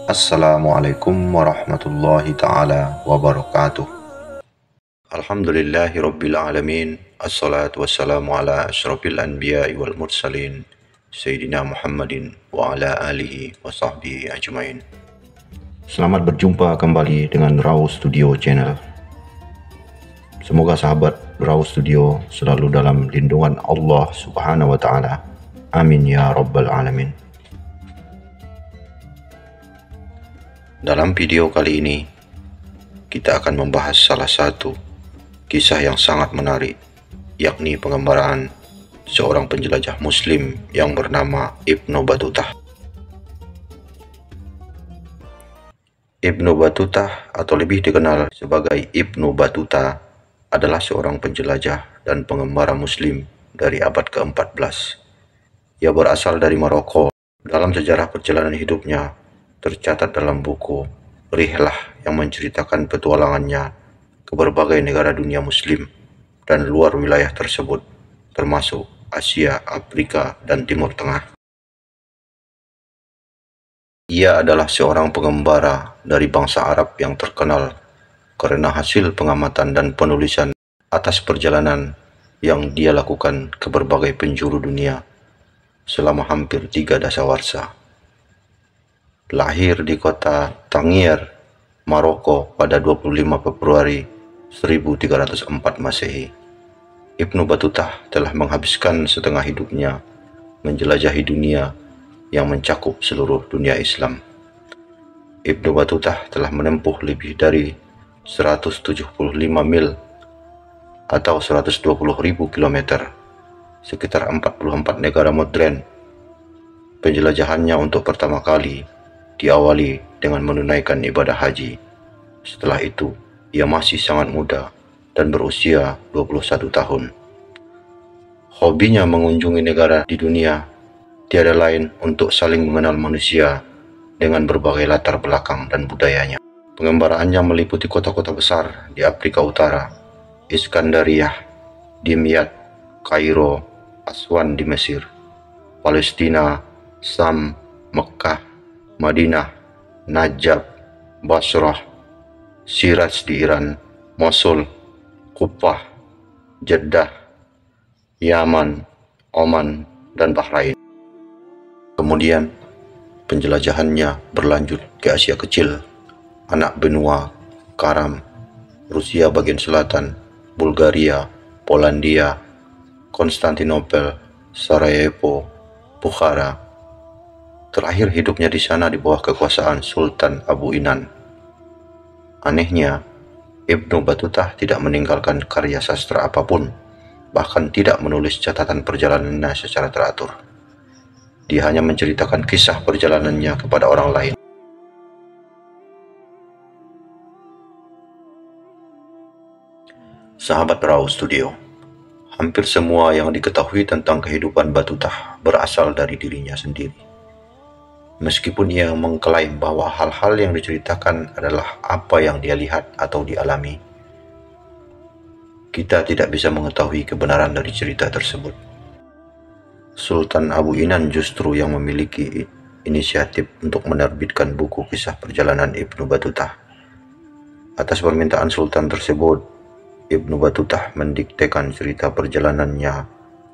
Assalamualaikum warahmatullahi ta'ala wabarakatuh. Alhamdulillahi rabbil alamin. Assalatu wassalamu ala asyrafil anbiya'i wal mursalin Sayyidina Muhammadin wa ala alihi wa sahbihi ajmain. Selamat berjumpa kembali dengan Raw Studio Channel. Semoga sahabat Raw Studio selalu dalam lindungan Allah Subhanahu wa ta'ala. Amin ya rabbal alamin. Dalam video kali ini, kita akan membahas salah satu kisah yang sangat menarik, yakni pengembaraan seorang penjelajah muslim yang bernama Ibnu Batutah. Ibnu Batutah atau lebih dikenal sebagai Ibnu Battuta adalah seorang penjelajah dan pengembara muslim dari abad ke-14. Ia berasal dari Maroko. Dalam sejarah perjalanan hidupnya, tercatat dalam buku Rihlah yang menceritakan petualangannya ke berbagai negara dunia muslim dan luar wilayah tersebut, termasuk Asia, Afrika, dan Timur Tengah. Ia adalah seorang pengembara dari bangsa Arab yang terkenal karena hasil pengamatan dan penulisan atas perjalanan yang dia lakukan ke berbagai penjuru dunia selama hampir 3 dasawarsa. Lahir di kota Tangier, Maroko pada 25 Februari 1304 Masehi. Ibnu Batutah telah menghabiskan setengah hidupnya menjelajahi dunia yang mencakup seluruh dunia Islam. Ibnu Batutah telah menempuh lebih dari 175 mil atau 120.000 kilometer, sekitar 44 negara modern. Penjelajahannya untuk pertama kali diawali dengan menunaikan ibadah haji. Setelah itu, ia masih sangat muda dan berusia 21 tahun. Hobinya mengunjungi negara di dunia tiada lain untuk saling mengenal manusia dengan berbagai latar belakang dan budayanya. Pengembaraannya meliputi kota-kota besar di Afrika Utara, Iskandariyah, Dimyat, Kairo, Aswan di Mesir, Palestina, Sam, Mekkah, Madinah, Najab, Basrah, Shiraz di Iran, Mosul, Kufah, Jeddah, Yaman, Oman, dan Bahrain. Kemudian penjelajahannya berlanjut ke Asia Kecil, anak benua, Karam, Rusia bagian selatan, Bulgaria, Polandia, Konstantinopel, Sarajevo, Bukhara. Terakhir hidupnya di sana di bawah kekuasaan Sultan Abu Inan. Anehnya, Ibnu Batutah tidak meninggalkan karya sastra apapun, bahkan tidak menulis catatan perjalanannya secara teratur. Dia hanya menceritakan kisah perjalanannya kepada orang lain. Sahabat Raw Studio, hampir semua yang diketahui tentang kehidupan Batutah berasal dari dirinya sendiri. Meskipun ia mengklaim bahwa hal-hal yang diceritakan adalah apa yang dia lihat atau dialami, kita tidak bisa mengetahui kebenaran dari cerita tersebut. Sultan Abu Inan justru yang memiliki inisiatif untuk menerbitkan buku kisah perjalanan Ibnu Batutah. Atas permintaan Sultan tersebut, Ibnu Batutah mendiktekan cerita perjalanannya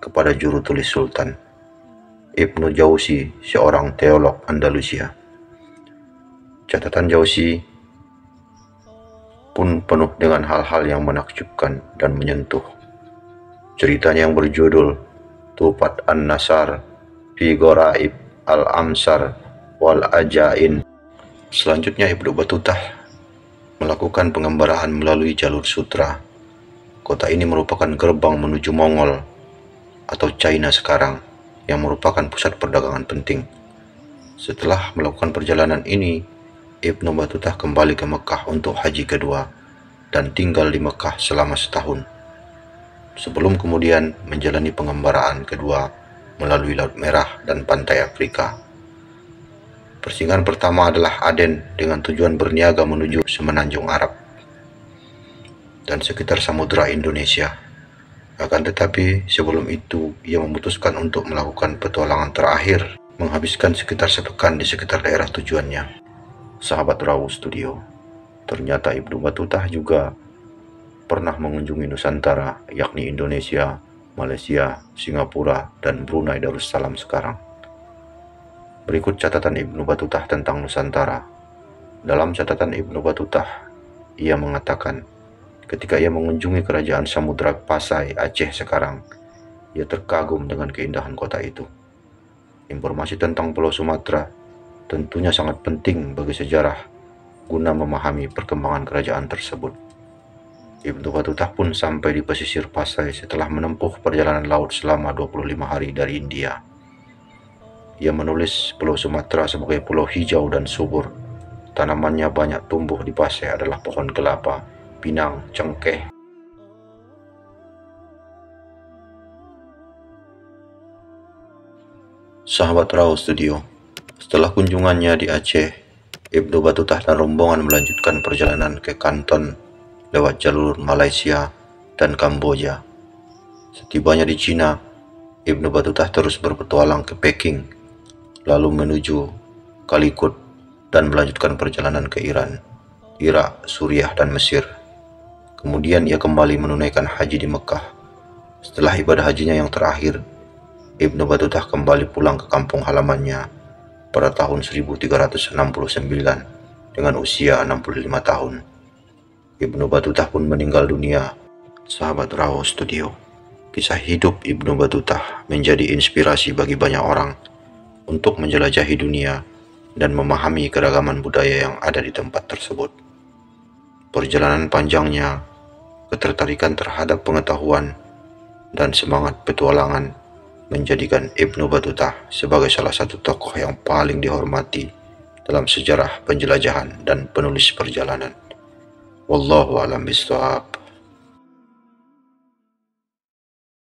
kepada juru tulis Sultan, Ibnu Jauzi, seorang teolog Andalusia. Catatan Jauzi pun penuh dengan hal-hal yang menakjubkan dan menyentuh. Ceritanya yang berjudul Tufat An-Nasar fi Gharaib Al-Amsar wal Ajain. Selanjutnya Ibnu Batutah melakukan pengembaraan melalui jalur sutra. Kota ini merupakan gerbang menuju Mongol atau China sekarang, yang merupakan pusat perdagangan penting. Setelah melakukan perjalanan ini, Ibnu Batutah kembali ke Mekah untuk haji kedua dan tinggal di Mekah selama setahun, sebelum kemudian menjalani pengembaraan kedua melalui Laut Merah dan pantai Afrika. Persinggahan pertama adalah Aden dengan tujuan berniaga menuju semenanjung Arab dan sekitar Samudra Indonesia. Akan tetapi, sebelum itu, ia memutuskan untuk melakukan petualangan terakhir, menghabiskan sekitar sepekan di sekitar daerah tujuannya. Sahabat Rawu Studio, ternyata Ibnu Battuta juga pernah mengunjungi Nusantara, yakni Indonesia, Malaysia, Singapura, dan Brunei Darussalam sekarang. Berikut catatan Ibnu Battuta tentang Nusantara. Dalam catatan Ibnu Battuta, ia mengatakan, ketika ia mengunjungi kerajaan Samudra Pasai, Aceh sekarang, ia terkagum dengan keindahan kota itu. Informasi tentang Pulau Sumatera tentunya sangat penting bagi sejarah guna memahami perkembangan kerajaan tersebut. Ibnu Battuta pun sampai di pesisir Pasai setelah menempuh perjalanan laut selama 25 hari dari India. Ia menulis Pulau Sumatera sebagai pulau hijau dan subur. Tanamannya banyak tumbuh di Pasai adalah pohon kelapa, pinang, cengkeh. Sahabat Raw Studio, setelah kunjungannya di Aceh, Ibnu Battuta dan rombongan melanjutkan perjalanan ke Kanton lewat jalur Malaysia dan Kamboja. Setibanya di Cina, Ibnu Battuta terus berpetualang ke Peking, lalu menuju Calicut dan melanjutkan perjalanan ke Iran, Irak, Suriah, dan Mesir. Kemudian ia kembali menunaikan haji di Mekah. Setelah ibadah hajinya yang terakhir, Ibnu Battuta kembali pulang ke kampung halamannya pada tahun 1369 dengan usia 65 tahun. Ibnu Battuta pun meninggal dunia. Sahabat Raw Studio, kisah hidup Ibnu Battuta menjadi inspirasi bagi banyak orang untuk menjelajahi dunia dan memahami keragaman budaya yang ada di tempat tersebut. Perjalanan panjangnya, ketertarikan terhadap pengetahuan, dan semangat petualangan menjadikan Ibnu Battuta sebagai salah satu tokoh yang paling dihormati dalam sejarah penjelajahan dan penulis perjalanan. Wallahu a'lam bishawab.